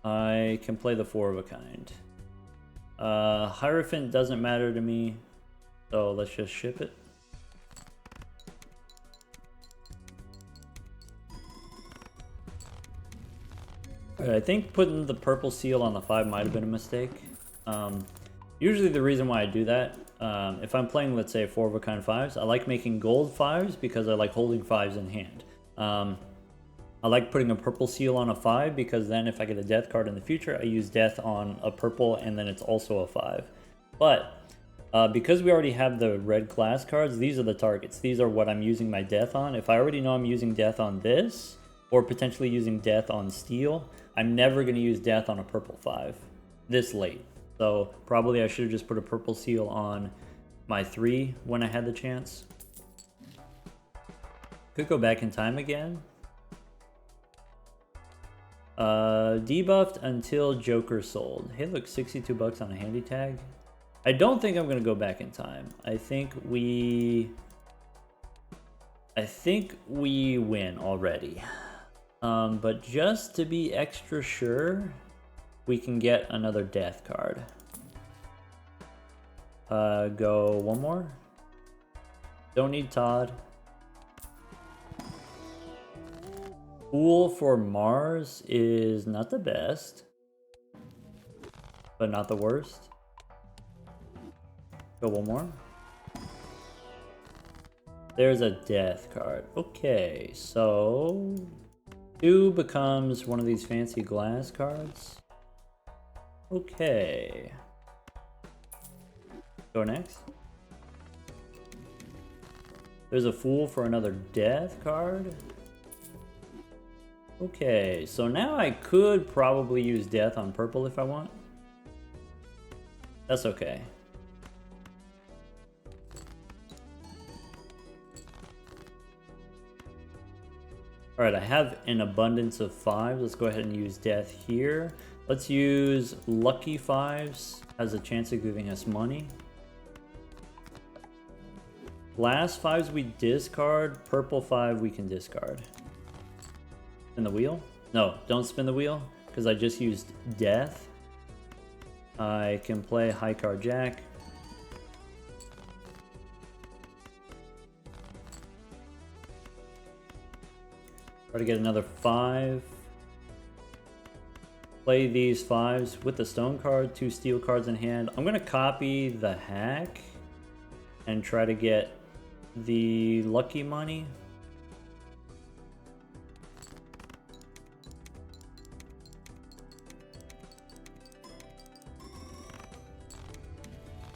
I can play the 4 of a kind. Hierophant doesn't matter to me, so let's just ship it. Alright, I think putting the purple seal on the 5 might have been a mistake. Usually the reason why I do that, if I'm playing, let's say, 4 of a kind 5s, I like making gold 5s because I like holding 5s in hand. I like putting a purple seal on a 5 because then if I get a death card in the future, I use death on a purple and then it's also a 5. But because we already have the red class cards, these are the targets. These are what I'm using my death on. If I already know I'm using death on this, or potentially using death on steel, I'm never going to use death on a purple 5 this late. So probably I should have just put a purple seal on my 3 when I had the chance. Could go back in time again. Debuffed until Joker sold. Hey, look, 62 bucks on a handy tag. I don't think I'm going to go back in time. I think we win already. But just to be extra sure, we can get another death card. Go one more. Don't need Todd. Fool for Mars is not the best, but not the worst. Go one more. There's a death card. Okay, so 2 becomes one of these fancy glass cards. Okay. Go next. There's a Fool for another death card. Okay, so now I could probably use death on purple if I want. That's okay. Alright, I have an abundance of 5s. Let's go ahead and use death here. Let's use lucky 5s. Has a chance of giving us money. Glass 5s we discard. Purple 5 we can discard. Spin the wheel? No, don't spin the wheel, because I just used death. I can play high card jack. Try to get another 5. Play these 5s with the stone card, 2 steel cards in hand. I'm going to copy the hack and try to get the lucky money.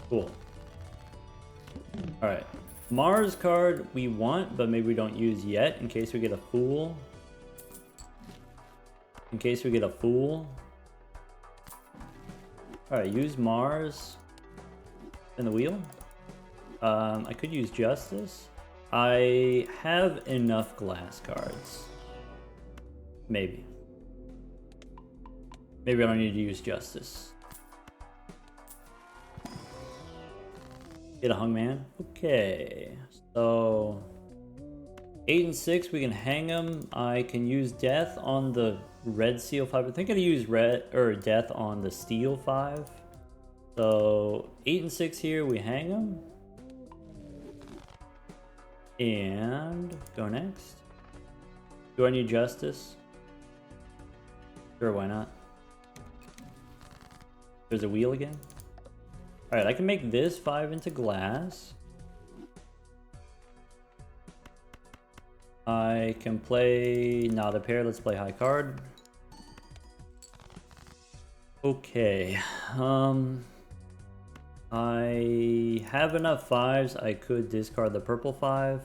Cool. Alright. Mars card we want, but maybe we don't use yet in case we get a Fool. In case we get a Fool. Alright, use Mars. Spin the wheel. I could use Justice. I have enough glass cards. Maybe. Maybe I don't need to use Justice. Get a Hungman. Okay, so 8 and 6 we can hang them. I can use death on the red seal 5. I think I'd use red or death on the steel 5. So 8 and 6 here we hang them. And go next. Do I need Justice? Sure, why not? There's a wheel again. Alright, I can make this 5 into glass. I can play not a pair. Let's play high card. Okay. I have enough 5s. I could discard the purple 5.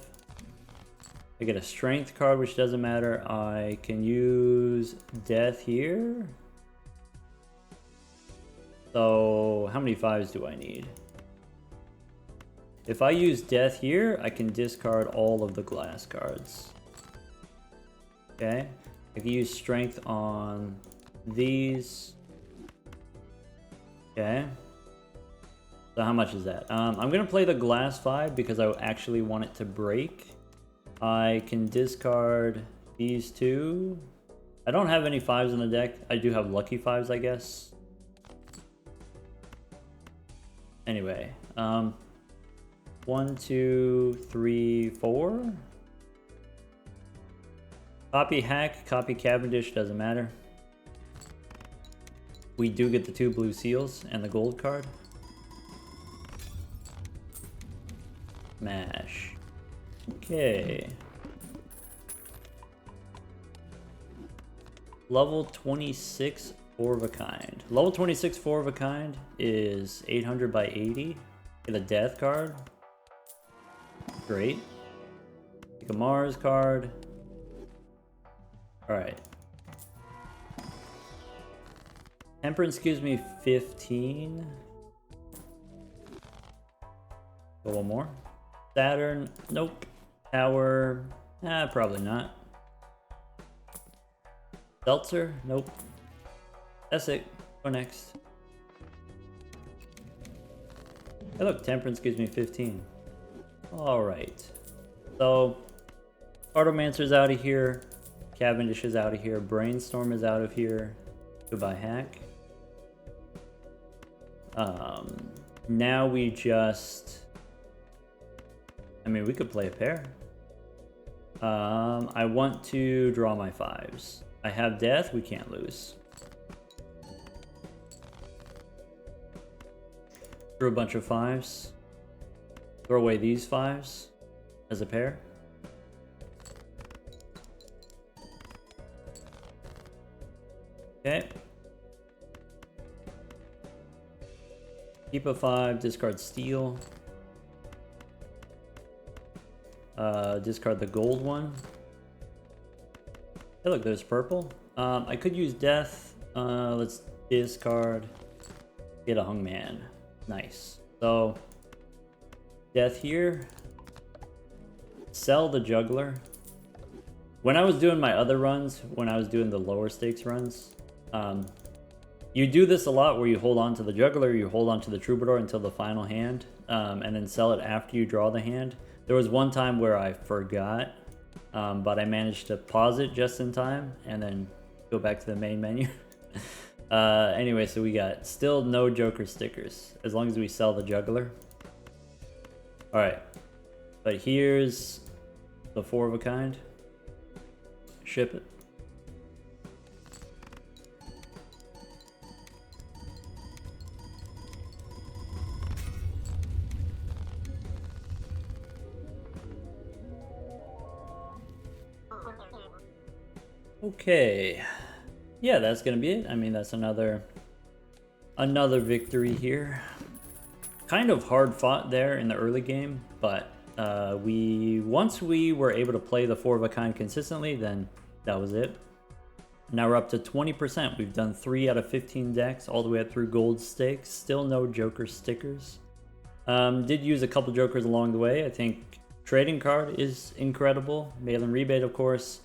I get a strength card, which doesn't matter. I can use death here. So how many 5s do I need? If I use death here, I can discard all of the glass cards. Okay, I can use strength on these. Okay. So how much is that? I'm gonna play the glass 5 because I actually want it to break. I can discard these 2. I don't have any 5s in the deck. I do have lucky 5s, I guess. Anyway, 1, 2, 3, 4. Copy Hack, copy Cavendish, doesn't matter. We do get the 2 blue seals and the gold card. Smash. Okay. Level 26 4 of a kind. Level 26 4 of a kind is 800 by 80. Get a death card. Great. Take a Mars card. Alright. Temperance gives me 15. Go one more. Saturn, nope. Tower, probably not. Seltzer, nope. That's it. Go next. Hey look, Temperance gives me 15. Alright. So, Cartomancer's out of here. Cavendish is out of here. Brainstorm is out of here. Goodbye, Hack. Now we just... I mean, we could play a pair. I want to draw my 5s. I have death, we can't lose. Throw a bunch of 5s. Throw away these 5s as a pair. Okay. Keep a 5, discard steel. Discard the gold one. Hey look, there's purple. I could use death. Let's discard. Get a hungman. Nice. So, death here. Sell the juggler. When I was doing my other runs, when I was doing the lower stakes runs, you do this a lot where you hold on to the juggler, you hold on to the troubadour until the final hand, and then sell it after you draw the hand. There was one time where I forgot, but I managed to pause it just in time and then go back to the main menu. Anyway, so we got still no Joker stickers as long as we sell the juggler. Alright, but here's the 4 of a kind. Ship it. Okay, yeah, that's gonna be it. I mean, that's another victory here. Kind of hard fought there in the early game, but once we were able to play the 4 of a kind consistently, then that was it. Now we're up to 20%. We've done 3 out of 15 decks all the way up through gold stakes. Still no Joker stickers. Did use a couple Jokers along the way. I think trading card is incredible. Mail-in rebate, of course.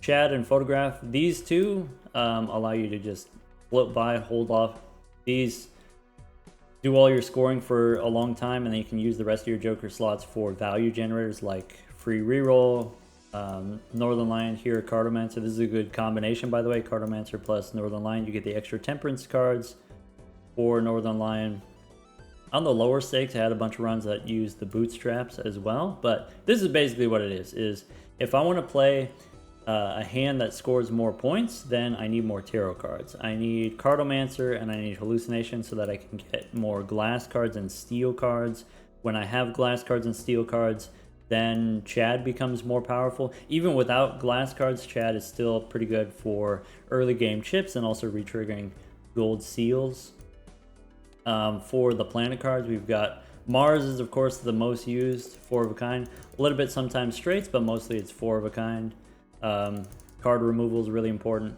Chad and photograph. These two allow you to just float by, hold off. These do all your scoring for a long time, and then you can use the rest of your Joker slots for value generators like free reroll, Northern Lion here, Cartomancer. This is a good combination, by the way. Cartomancer plus Northern Lion. You get the extra Temperance cards for Northern Lion. On the lower stakes, I had a bunch of runs that used the bootstraps as well, but this is basically what it is if I want to play a hand that scores more points, then I need more tarot cards. I need Cartomancer and I need Hallucination so that I can get more glass cards and steel cards. When I have glass cards and steel cards, then Chad becomes more powerful. Even without glass cards, Chad is still pretty good for early game chips and also retriggering gold seals. For the planet cards, we've got Mars is of course the most used, 4 of a kind. A little bit sometimes straights, but mostly it's 4 of a kind. Card removal is really important.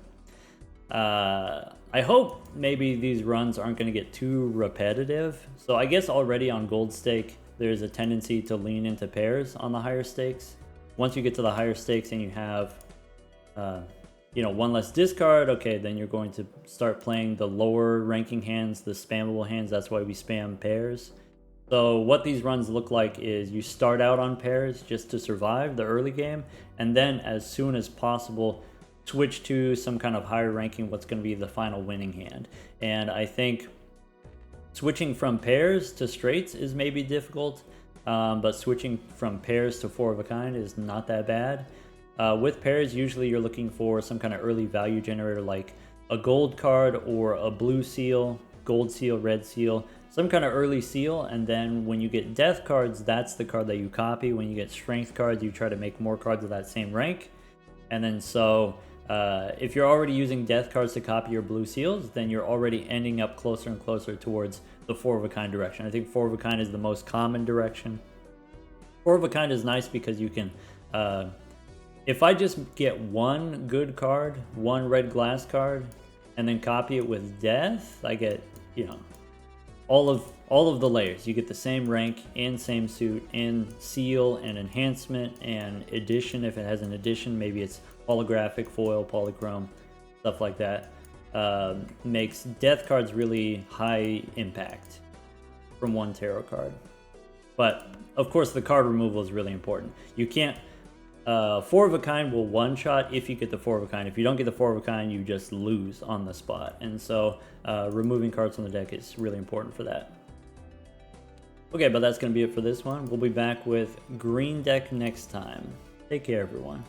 I hope maybe these runs aren't going to get too repetitive. So I guess already on gold stake, there's a tendency to lean into pairs on the higher stakes. Once you get to the higher stakes and you have, you know, one less discard, okay, then you're going to start playing the lower ranking hands, the spammable hands. That's why we spam pairs. So what these runs look like is you start out on pairs just to survive the early game, and then as soon as possible, switch to some kind of higher ranking, what's going to be the final winning hand. And I think switching from pairs to straights is maybe difficult, but switching from pairs to four of a kind is not that bad. With pairs, usually you're looking for some kind of early value generator like a gold card or a blue seal, gold seal, red seal, some kind of early seal, and then when you get death cards, that's the card that you copy. When you get strength cards, you try to make more cards of that same rank. And then so if you're already using death cards to copy your blue seals, then you're already ending up closer and closer towards the four of a kind direction. I think four of a kind is the most common direction. Four of a kind is nice because you can, if I just get one good card, one red glass card, and then copy it with death, I get, you know, all of the layers. You get the same rank and same suit and seal and enhancement and edition. If it has an edition, maybe it's holographic, foil, polychrome, stuff like that. Makes death cards really high impact from one tarot card. But of course the card removal is really important. You can't, four of a kind will one shot if you get the four of a kind. If you don't get the four of a kind, you just lose on the spot. And so removing cards from the deck is really important for that. Okay, but that's going to be it for this one. We'll be back with green deck next time. Take care, everyone.